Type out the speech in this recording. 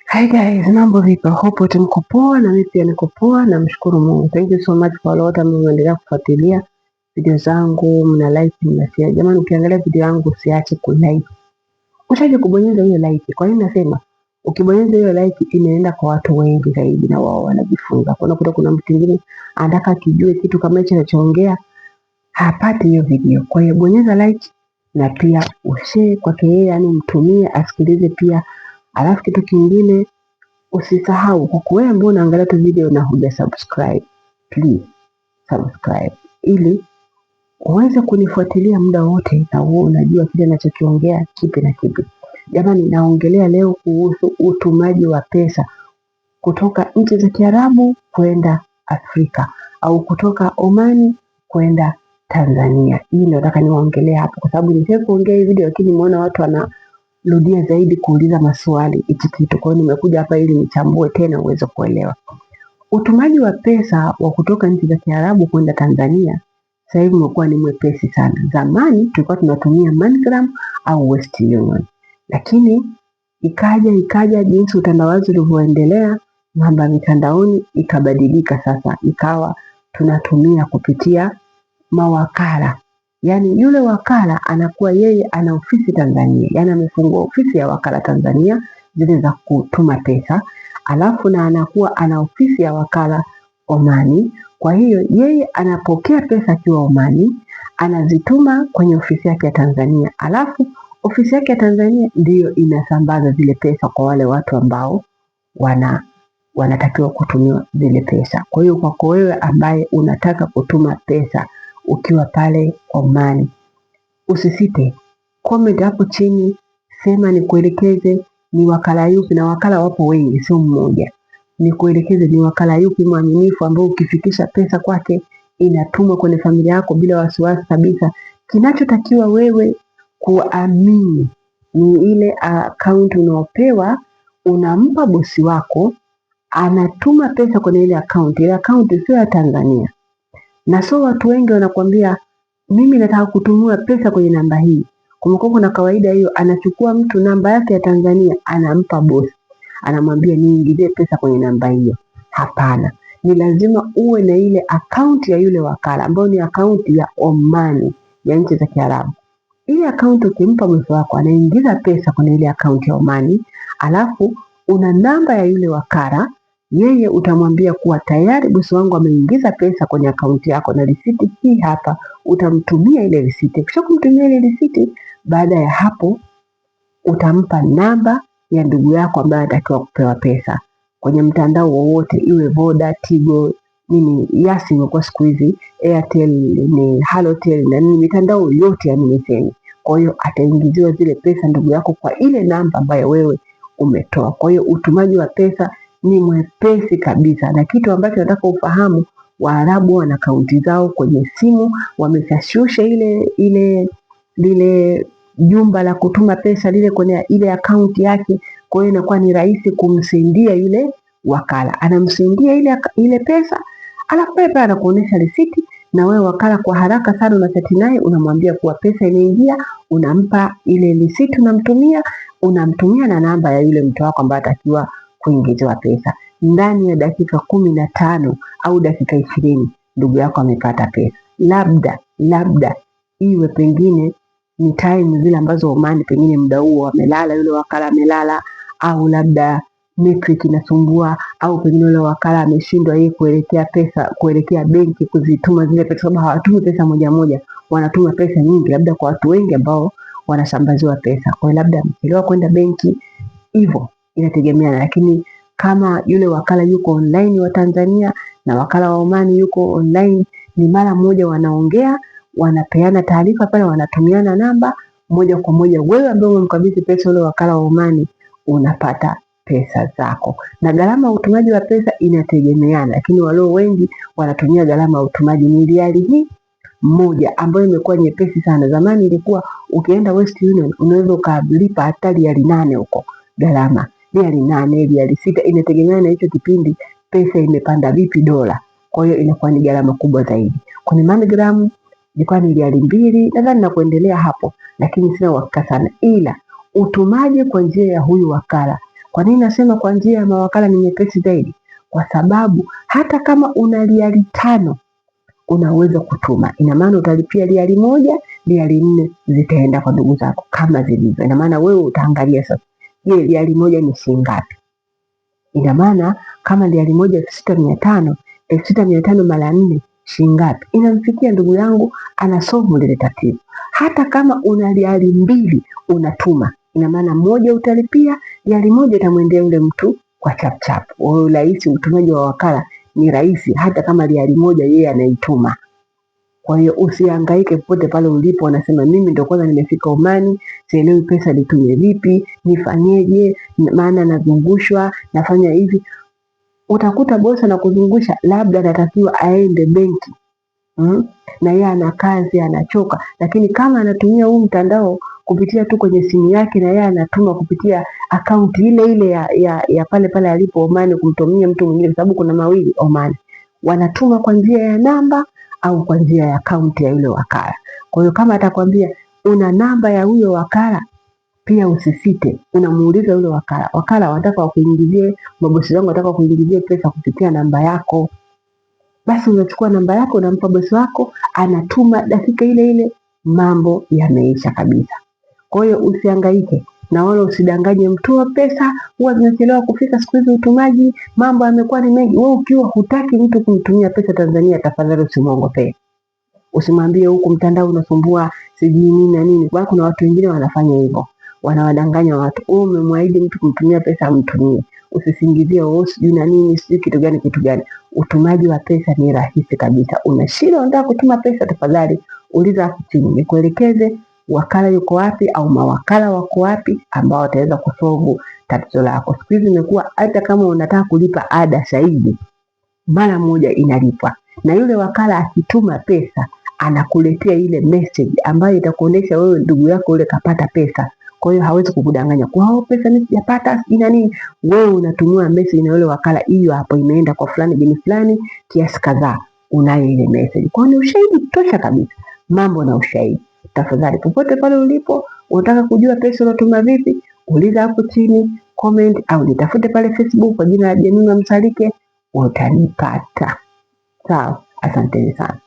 Hi guys, mambo vipi? Hope wote mko poa na mimi pia niko poa, namshukuru Mungu. Thank you so much for all wote ambao mnaendelea kufuatilia video zangu, mna like, mna share. Jamani, ukiangalia video yangu usiache ku like. Usiache kubonyeza hiyo like. Kwa nini nasema? Ukibonyeza hiyo like inaenda kwa watu wengi zaidi na wao wanajifunza. Kuna mtu mwingine anataka kijue kitu kama hicho anachoongea hapati hiyo video. Kwa hiyo bonyeza like na pia ushare kwake yeye, yani mtumie asikilize pia. Alafu kitu kingine usisahau, kwa kuwa wewe ambao unaangalia tu video na huja subscribe, please subscribe ili uweze kunifuatilia muda wote na uwe unajua kile ninachokiongea kipi na kipi. Jamani, naongelea leo kuhusu utumaji wa pesa kutoka nchi za Kiarabu kwenda Afrika au kutoka Omani kwenda Tanzania. Hii ndio nataka niwaongelea hapo, kwa sababu nishawahi kuongea hii video lakini nimeona watu wanarudia zaidi kuuliza maswali hichi kitu. Kwa hiyo nimekuja hapa ili nichambue tena uweze kuelewa. Utumaji wa pesa wa kutoka nchi za Kiarabu kwenda Tanzania sasa hivi umekuwa ni mwepesi sana. Zamani tulikuwa tunatumia MoneyGram au Western Union, lakini ikaja jinsi utandawazi ulivyoendelea, mambo ya mitandaoni ikabadilika. Sasa ikawa tunatumia kupitia mawakala, yaani yule wakala anakuwa yeye ana ofisi Tanzania, yaani amefungua ofisi ya wakala Tanzania zile za kutuma pesa, alafu na anakuwa ana ofisi ya wakala Omani. Kwa hiyo yeye anapokea pesa akiwa Omani, anazituma kwenye ofisi yake ya Tanzania, alafu ofisi yake ya Tanzania ndiyo inasambaza zile pesa kwa wale watu ambao wanatakiwa kutumiwa zile pesa. Kwa hiyo kwako wewe ambaye unataka kutuma pesa ukiwa pale Omani, usisite, comment hapo chini, sema nikuelekeze ni wakala yupi, na wakala wapo wengi, sio mmoja. Nikuelekeze ni wakala yupi mwaminifu ambao ukifikisha pesa kwake inatumwa kwenye familia yako bila wasiwasi kabisa. Kinachotakiwa wewe kuamini ni ile akaunti unaopewa, unampa bosi wako, anatuma pesa kwenye ile akaunti. Ile akaunti sio ya Tanzania, na sio watu wengi wanakuambia mimi nataka kutumia pesa kwenye namba hii. Kumekuwa kuna kawaida hiyo, anachukua mtu namba yake ya Tanzania anampa bosi, anamwambia niingizie pesa kwenye namba hiyo. Hapana, ni lazima uwe na ile akaunti ya yule wakala ambayo ni akaunti ya Omani ya nchi za Kiarabu. Ile akaunti ukimpa bosi wako anaingiza pesa kwenye ile akaunti ya Omani, alafu una namba ya yule wakala, yeye utamwambia kuwa tayari bosi wangu ameingiza pesa kwenye akaunti yako na risiti hii hapa, utamtumia ile risiti. Kisha kumtumia ile risiti, baada ya hapo utampa namba ya ndugu yako ambaye anatakiwa kupewa pesa kwenye mtandao wowote, iwe Voda, Tigo, nini, Yasi imekuwa siku hizi, Airtel, ni Halotel na nini, mitandao yote ya MSN. Kwa hiyo ataingiziwa zile pesa ndugu yako kwa ile namba ambayo wewe umetoa. Kwa hiyo utumaji wa pesa ni mwepesi kabisa, na kitu ambacho nataka ufahamu, Waarabu wana akaunti zao kwenye simu, wameshashusha lile jumba la kutuma pesa lile kwenye ile akaunti yake. Kwa hiyo inakuwa ni rahisi kumsendia yule wakala, anamsendia ile pesa, alafu pale pale anakuonesha risiti, na wewe wakala kwa haraka sana unachati naye, unamwambia kuwa pesa imeingia, unampa ile risiti, unamtumia na namba ya yule mtu wako ambaye atakiwa kuingiziwa pesa. Ndani ya dakika 15 au dakika 20 ndugu yako amepata pesa. Labda iwe pengine ni time zile ambazo Omani pengine muda huo wamelala, yule wakala amelala, au labda network inasumbua, au pengine yule wakala ameshindwa yeye kuelekea benki kuzituma zile pesa, sababu hawatumi pesa moja moja, wanatuma pesa nyingi, labda kwa watu wengi ambao wanasambaziwa pesa. Kwa hiyo labda amechelewa kwenda benki, hivyo inategemeana. Lakini kama yule wakala yuko online wa Tanzania na wakala wa Omani yuko online, ni mara moja wanaongea, wanapeana taarifa pale, wanatumiana namba moja kwa moja. Wewe ambaye umemkabidhi pesa yule wakala wa Omani unapata pesa zako. Na gharama ya utumaji wa pesa inategemeana, lakini walio wengi wanatumia gharama ya utumaji ni riali hii moja ambayo imekuwa nyepesi sana. Zamani ilikuwa ukienda Western Union unaweza ukalipa hata riali 8 huko, gharama riali 8, riali 6, inategemeana na hicho kipindi pesa imepanda vipi dola. Kwa hiyo inakuwa ni gharama kubwa zaidi. Kwenye MoneyGram ilikuwa ni riali 2 nadhani na kuendelea hapo, lakini sina uhakika sana. Ila utumaji kwa njia ya huyu wakala, Kwa nini nasema kwa njia ya mawakala ni nyepesi zaidi? Kwa sababu hata kama una Riali 5 unaweza kutuma. Ina maana utalipia Riali 1, Riali 4 zitaenda kwa ndugu zako kama zilivyo. Ina maana wewe utaangalia sasa, je, Riali 1 ni shilingi ngapi? Ina maana kama Riali 1 6,500, 6,500 mara 4 shilingi ngapi? Inamfikia ndugu yangu, anasolve lile tatizo. Hata kama una Riali 2 unatuma, ina maana 1 utalipia, Riali 1 itamwendea yule mtu kwa chap. Wewe rahisi, utumaji wa wakala ni rahisi, hata kama Riali 1 yeye anaituma. Kwa hiyo usihangaike popote pale ulipo, wanasema mimi ndio kwanza nimefika Omani, sielewi pesa nitumie vipi, nifanyeje, maana nazungushwa, nafanya hivi. Utakuta bosi anakuzungusha, labda anatakiwa aende benki. Na yeye ana kazi, anachoka, lakini kama anatumia huu mtandao kupitia tu kwenye simu yake, na yeye anatuma kupitia akaunti ile ya pale pale alipo Omani, kumtumia mtu mwingine, sababu kuna mawili Omani, wanatuma kwa njia ya namba au kwa njia ya akaunti ya yule wakala. Kwa hiyo kama atakwambia una namba ya huyo wakala, pia usisite, unamuuliza yule wakala, wakala wanataka wakuingizie, mabosi wangu wanataka wakuingizie pesa kupitia namba yako. Basi unachukua namba yako, unampa bosi wako, anatuma dakika ile ile, mambo yameisha kabisa. Kwa hiyo usihangaike na wala usidanganye mtu wa pesa, huwa zinachelewa kufika siku hizi, utumaji mambo yamekuwa ni mengi. Wewe ukiwa hutaki mtu kumtumia pesa Tanzania, tafadhali usimuongopee. Usimwambie huku mtandao unasumbua sijui nini na nini. Kwa kuna watu wengine wanafanya hivyo, wanawadanganya watu. Wewe umemwahidi mtu kumtumia pesa, amtumie. Usisingizie wewe sijui na nini, sijui kitu gani. Utumaji wa pesa ni rahisi kabisa. Una shida unataka kutuma pesa, tafadhali uliza hapo chini, nikuelekeze wakala yuko wapi au mawakala wako wapi ambao wataweza kusolve tatizo lako. Siku hizi imekuwa hata kama unataka kulipa ada zaidi, mara moja inalipwa, na yule wakala akituma pesa anakuletea ile message ambayo itakuonesha wewe ndugu yako yule kapata pesa. Kwa hiyo hawezi kukudanganya kwa pesa mimi sijapata ina nini. Wewe unatumia message na yule wakala, hiyo hapo imeenda kwa fulani bin fulani kiasi kadhaa, unayo ile message. Kwa hiyo ushahidi tosha kabisa, mambo na ushahidi. Tafadhali popote pale ulipo, unataka kujua pesa unatuma vipi, uliza hapo chini comment, au nitafute pale Facebook kwa jina la Jemima Msalike, utanipata. Sawa, asanteni sana.